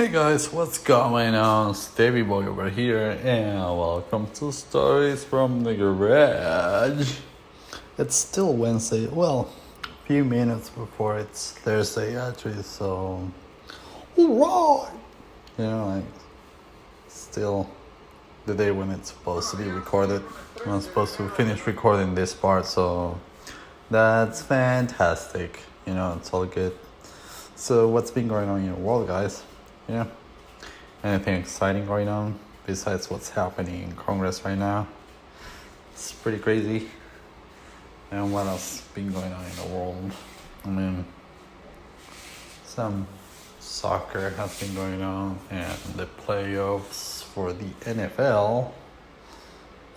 Hey guys, what's going on? It's Davey Boy over here, and welcome to Stories from the Garage. It's still Wednesday, well, a few minutes before it's Thursday actually, so. Alright! Like, still the day when it's supposed to be recorded. I'm supposed to finish recording this part, so that's fantastic. It's all good. So, what's been going on in your world, guys? Anything exciting going on besides what's happening in Congress right now? It's pretty crazy. And what else been going on in the world? Some soccer has been going on, and the playoffs for the NFL.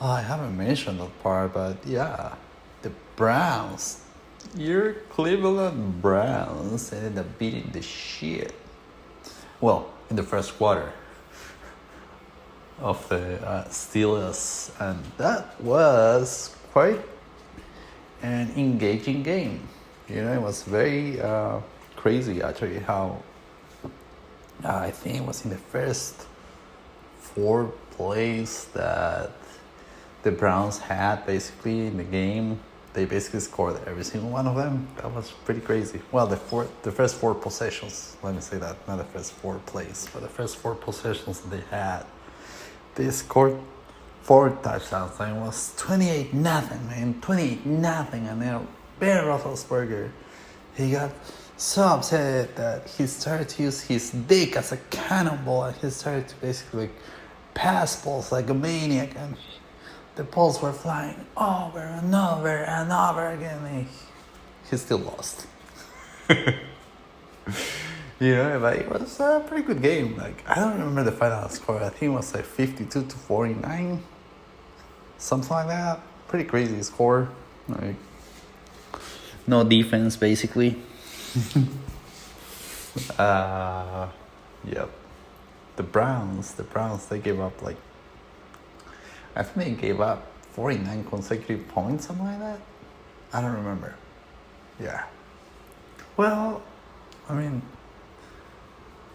I haven't mentioned that part, but yeah, the Browns. Your Cleveland Browns ended up beating the shit. Well, in the first quarter of the Steelers, and that was quite an engaging game. It was very crazy actually how I think it was in the first 4 plays that the Browns had basically in the game. They basically scored every single one of them. That was pretty crazy. Well, the first 4 possessions, let me say that, not the first 4 plays, but the first 4 possessions they had, they scored 4 touchdowns, and it was 28-0, man, 28-0, and then Ben Roethlisberger, he got so upset that he started to use his dick as a cannonball, and he started to basically pass balls like a maniac, and the balls were flying over and over and over again. And he still lost. But it was a pretty good game. Like, I don't remember the final score. I think it was like 52-49, something like that. Pretty crazy score. Like, no defense, basically. Yep. The Browns, they gave up like, I think they gave up 49 consecutive points, something like that. I don't remember. Yeah. Well,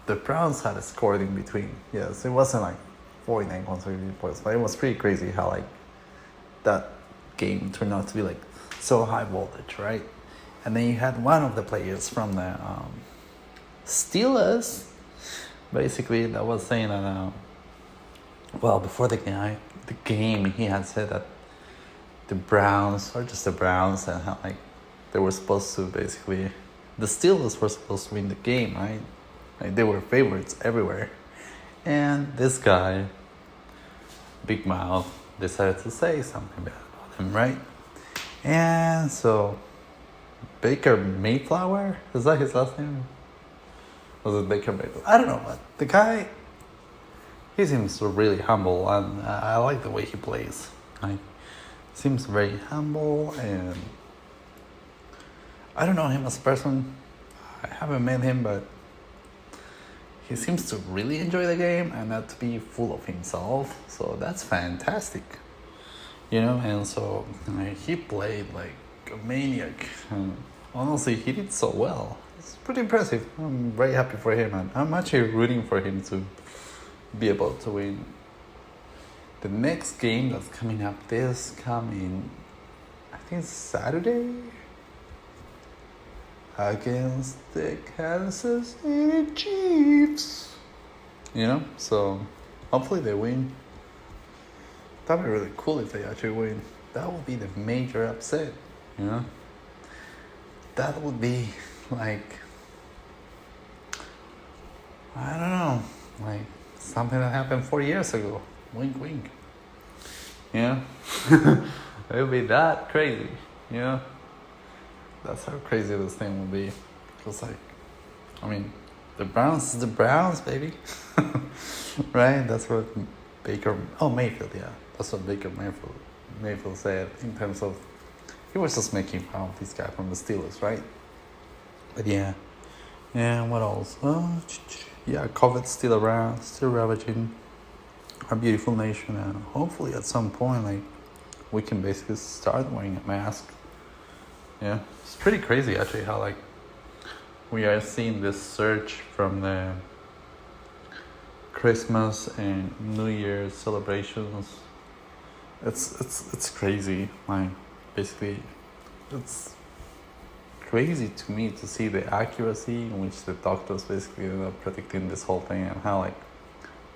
the Browns had scored in between. Yes, it wasn't like 49 consecutive points, but it was pretty crazy how like that game turned out to be like so high voltage, right? And then you had one of the players from the Steelers, basically, that was saying that before the game, he had said that the Browns, or just the Browns, and how like they were supposed to basically, the Steelers were supposed to win the game, right? Like they were favorites everywhere, and this guy, Big Mouth, decided to say something bad about him, right? And so Baker Mayflower, is that his last name? Was it Baker Mayflower? I don't know, but the guy, he seems really humble, and I like the way he plays. Like, seems very humble, and I don't know him as a person. I haven't met him, but he seems to really enjoy the game and not to be full of himself. So that's fantastic, And so he played like a maniac, and honestly, he did so well. It's pretty impressive. I'm very happy for him, and I'm actually rooting for him to be able to win the next game that's coming up this coming, I think it's Saturday, against the Kansas City Chiefs. So hopefully they win. That'd be really cool if they actually win. That would be the major upset. That would be like, I don't know, like something that happened 4 years ago. Wink, wink. It would be that crazy. That's how crazy this thing will be. Because the Browns is the Browns, baby. Right? That's what Mayfield, yeah. That's what Baker Mayfield said in terms of, he was just making fun of this guy from the Steelers, right? But yeah. Yeah, what else? Yeah, COVID's still around, still ravaging our beautiful nation, and hopefully at some point, like, we can basically start wearing a mask. Yeah, it's pretty crazy actually how like we are seeing this surge from the Christmas and New Year's celebrations. It's crazy. Like basically, it's crazy to me to see the accuracy in which the doctors basically ended up predicting this whole thing, and how like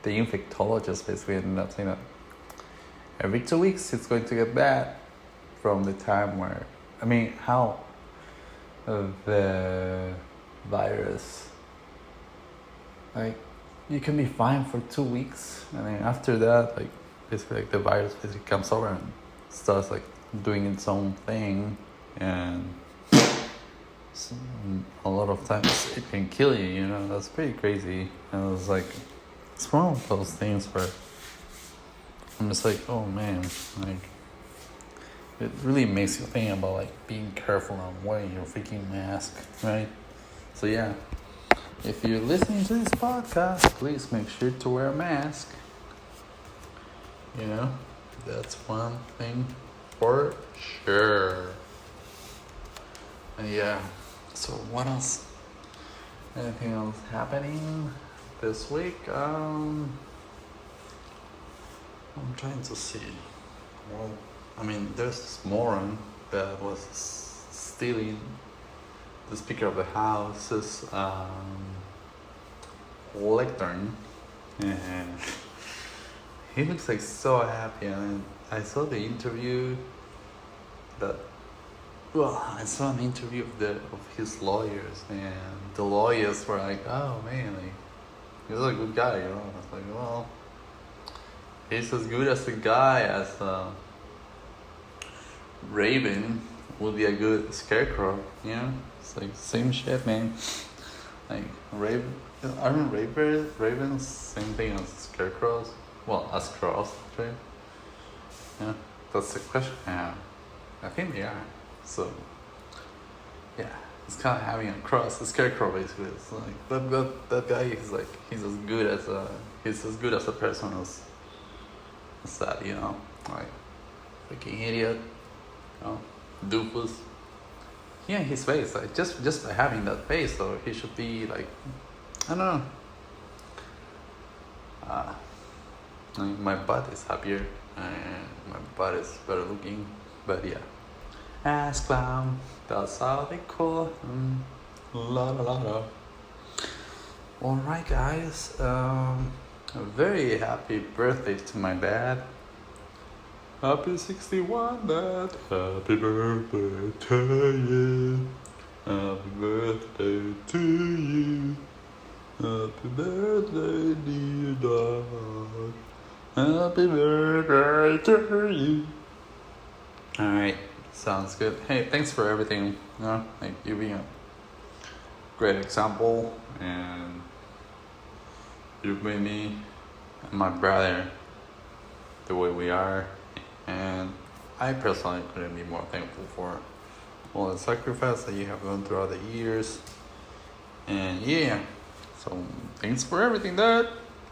the infectologist basically ended up saying that every 2 weeks it's going to get bad from the time where, I mean, how the virus, like, you can be fine for 2 weeks, and then after that, like, basically, like, the virus basically comes over and starts, like, doing its own thing, and a lot of times it can kill you, you know. That's pretty crazy. And it was like, it's one of those things where I'm just like, oh man, like, it really makes you think about like being careful and wearing your freaking mask, right? So yeah, if you're listening to this podcast, please make sure to wear a mask. You know, that's one thing for sure. And yeah, so what else? Anything else happening this week? I'm trying to see. Well, I mean, there's this moron that was stealing the Speaker of the House's lectern, and he looks like so happy. And I saw the interview that. Well, I saw an interview of his lawyers, and the lawyers were like, "Oh man, like, he's a good guy," you know. I was like, "Well, he's as good as a guy as Raven would be a good scarecrow, you know." It's like same shit, man. Like Raven, aren't Ravens same thing as scarecrows? Well, as crows, right? Yeah, that's the question I have. I think they are. So, yeah, it's kind of having a cross, a scarecrow basically. It's like that guy is like, he's as good as a person as that, you know, like freaking idiot, you know, doofus. Yeah, his face, like just by having that face, though, he should be like, I don't know. I mean, my butt is happier and my butt is better looking, but yeah. Ass clown, that's how they call him. La la la la. Alright, guys. A very happy birthday to my dad. Happy 61, Dad. Happy birthday to you. Happy birthday to you. Happy birthday, dear dad. Happy birthday to you. Alright. Sounds good. Hey, thanks for everything. You know, like you being a great example, and you've made me and my brother the way we are, and I personally couldn't be more thankful for all the sacrifice that you have done throughout the years. And yeah, so thanks for everything, Dad,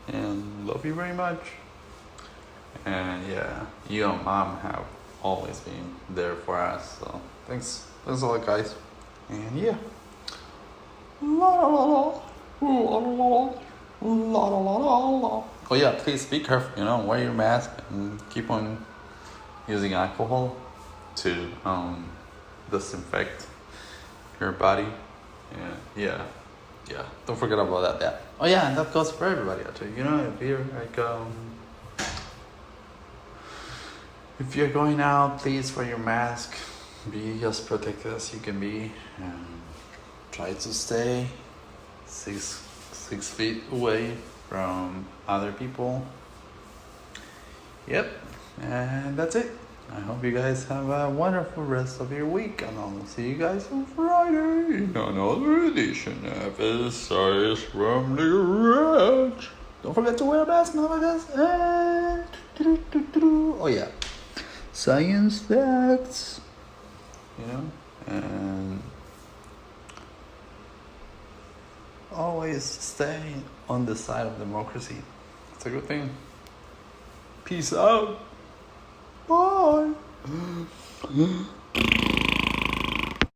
and love you very much. And yeah, you and Mom have always been there for us, so thanks a lot, guys. And yeah, oh yeah, please be careful, you know, wear your mask and keep on using alcohol to disinfect your body. And yeah, don't forget about that. Oh yeah, and that goes for everybody actually, you know. If you're like if you're going out, please wear your mask. Be as protected as you can be, and try to stay 6 feet away from other people. Yep, and that's it. I hope you guys have a wonderful rest of your week, and I'll see you guys on Friday in another edition of Essays from the Garage. Don't forget to wear a mask, motherfuckers. Oh yeah. Science facts, you know, and always stay on the side of democracy. It's a good thing. Peace out. Bye.